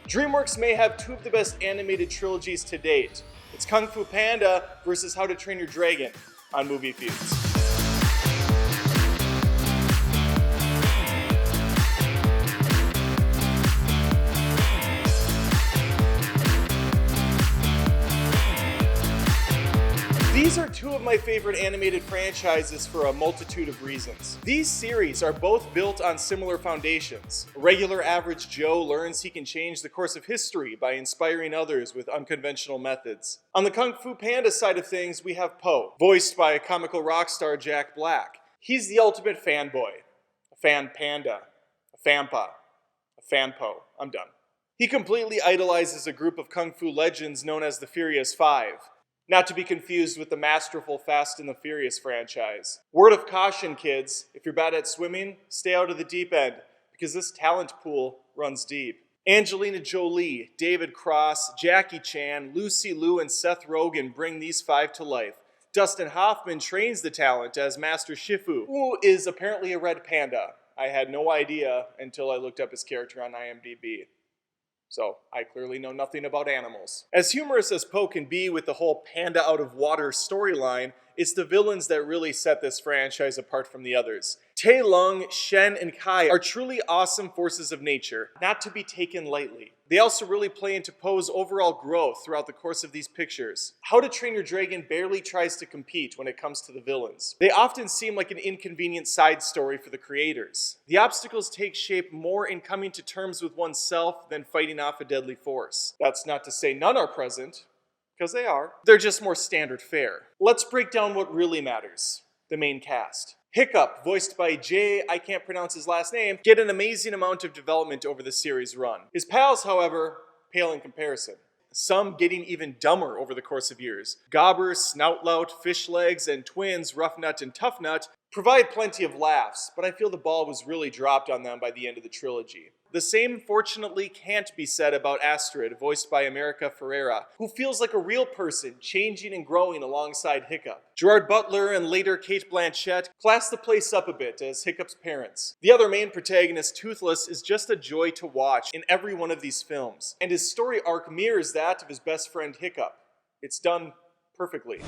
DreamWorks may have two of the best animated trilogies to date. It's Kung Fu Panda versus How to Train Your Dragon on Movie Feuds. These are two of my favorite animated franchises for a multitude of reasons. These series are both built on similar foundations. A regular average Joe learns he can change the course of history by inspiring others with unconventional methods. On the Kung Fu Panda side of things, we have Po, voiced by comical rock star Jack Black. He's the ultimate fanboy, a fan panda, a fanpa, a fanpo. I'm done. He completely idolizes a group of kung fu legends known as the Furious Five. Not to be confused with the masterful Fast and the Furious franchise. Word of caution, kids, if you're bad at swimming, stay out of the deep end, because this talent pool runs deep. Angelina Jolie, David Cross, Jackie Chan, Lucy Liu, and Seth Rogen bring these five to life. Dustin Hoffman trains the talent as Master Shifu, who is apparently a red panda. I had no idea until I looked up his character on IMDb. So, I clearly know nothing about animals. As humorous as Po can be with the whole panda out of water storyline, it's the villains that really set this franchise apart from the others. Tai Lung, Shen, and Kai are truly awesome forces of nature, not to be taken lightly. They also really play into Po's overall growth throughout the course of these pictures. How to Train Your Dragon barely tries to compete when it comes to the villains. They often seem like an inconvenient side story for the creators. The obstacles take shape more in coming to terms with oneself than fighting off a deadly force. That's not to say none are present, because they are. They're just more standard fare. Let's break down what really matters. The main cast. Hiccup, voiced by I can't pronounce his last name, get an amazing amount of development over the series run. His pals, however, pale in comparison. Some getting even dumber over the course of years. Gobber, Snoutlout, Fishlegs, and twins Roughnut and Toughnut provide plenty of laughs, but I feel the ball was really dropped on them by the end of the trilogy. The same, fortunately, can't be said about Astrid, voiced by America Ferrera, who feels like a real person, changing and growing alongside Hiccup. Gerard Butler and later Cate Blanchett class the place up a bit as Hiccup's parents. The other main protagonist, Toothless, is just a joy to watch in every one of these films, and his story arc mirrors that of his best friend Hiccup. It's done perfectly.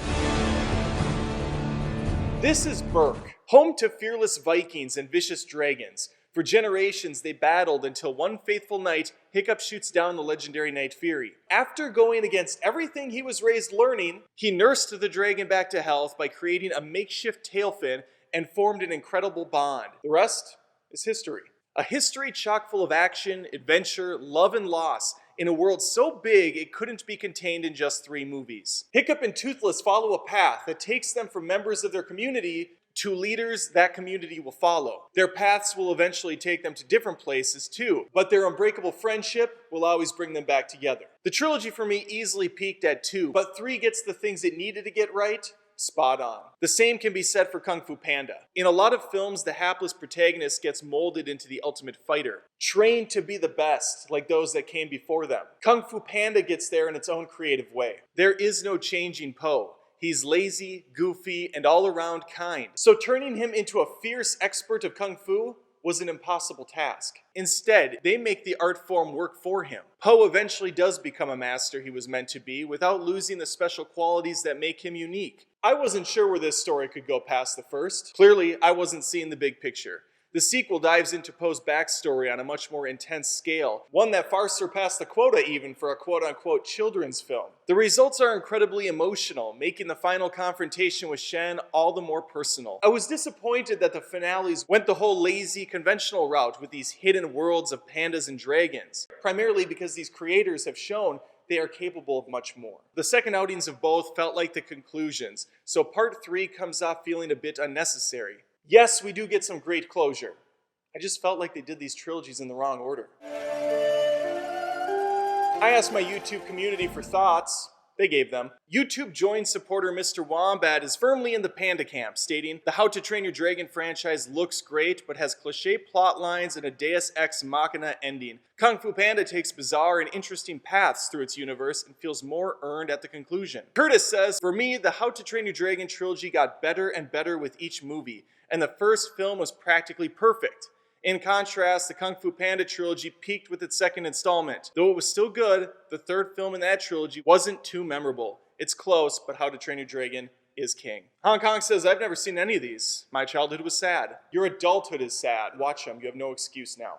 This is Berk, home to fearless Vikings and vicious dragons. For generations, they battled until one fateful night, Hiccup shoots down the legendary Night Fury. After going against everything he was raised learning, he nursed the dragon back to health by creating a makeshift tail fin and formed an incredible bond. The rest is history. A history chock full of action, adventure, love, and loss, in a world so big it couldn't be contained in just 3 movies. Hiccup and Toothless follow a path that takes them from members of their community to leaders that community will follow. Their paths will eventually take them to different places too, but their unbreakable friendship will always bring them back together. The trilogy for me easily peaked at 2, but 3 gets the things it needed to get right spot on. The same can be said for Kung Fu Panda. In a lot of films, the hapless protagonist gets molded into the ultimate fighter, trained to be the best, like those that came before them. Kung Fu Panda gets there in its own creative way. There is no changing Po. He's lazy, goofy, and all-around kind. So turning him into a fierce expert of Kung Fu was an impossible task. Instead, they make the art form work for him. Po eventually does become a master he was meant to be without losing the special qualities that make him unique. I wasn't sure where this story could go past the first. Clearly, I wasn't seeing the big picture. The sequel dives into Po's backstory on a much more intense scale, one that far surpassed the quota even for a quote-unquote children's film. The results are incredibly emotional, making the final confrontation with Shen all the more personal. I was disappointed that the finales went the whole lazy, conventional route with these hidden worlds of pandas and dragons, primarily because these creators have shown they are capable of much more. The second outings of both felt like the conclusions, so part 3 comes off feeling a bit unnecessary. Yes, we do get some great closure. I just felt like they did these trilogies in the wrong order. I asked my YouTube community for thoughts. They gave them. YouTube joined supporter Mr. Wombat is firmly in the Panda camp, stating, "The How to Train Your Dragon franchise looks great, but has cliché plot lines and a Deus Ex Machina ending. Kung Fu Panda takes bizarre and interesting paths through its universe and feels more earned at the conclusion." Curtis says, "For me, the How to Train Your Dragon trilogy got better and better with each movie, and the first film was practically perfect. In contrast, the Kung Fu Panda trilogy peaked with its second installment. Though it was still good, the third film in that trilogy wasn't too memorable. It's close, but How to Train Your Dragon is king. Hong Kong says, I've never seen any of these. My childhood was sad. Your adulthood is sad. Watch them. You have no excuse now.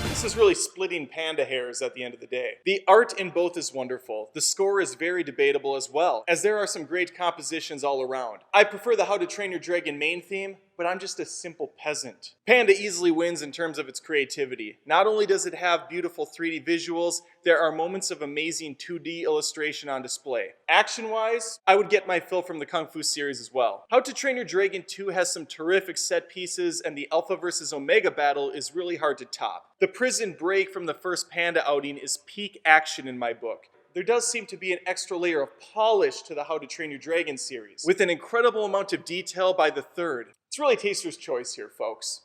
This is really splitting panda hairs at the end of the day. The art in both is wonderful. The score is very debatable as well, as there are some great compositions all around. I prefer the How to Train Your Dragon main theme, but I'm just a simple peasant. Panda easily wins in terms of its creativity. Not only does it have beautiful 3D visuals, there are moments of amazing 2D illustration on display. Action-wise, I would get my fill from the Kung Fu series as well. How to Train Your Dragon 2 has some terrific set pieces, and the Alpha vs. Omega battle is really hard to top. The prison break from the first Panda outing is peak action in my book. There does seem to be an extra layer of polish to the How to Train Your Dragon series, with an incredible amount of detail by the third. It's really taster's choice here, folks.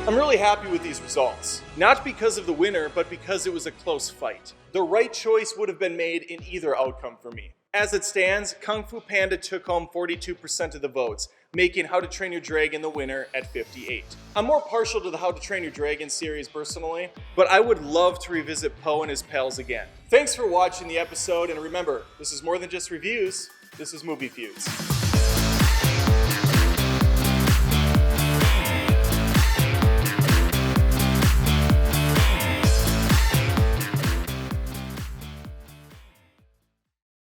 I'm really happy with these results. Not because of the winner, but because it was a close fight. The right choice would have been made in either outcome for me. As it stands, Kung Fu Panda took home 42% of the votes, making How to Train Your Dragon the winner at 58%. I'm more partial to the How to Train Your Dragon series personally, but I would love to revisit Po and his pals again. Thanks for watching the episode, and remember, this is more than just reviews, this is Movie Feuds.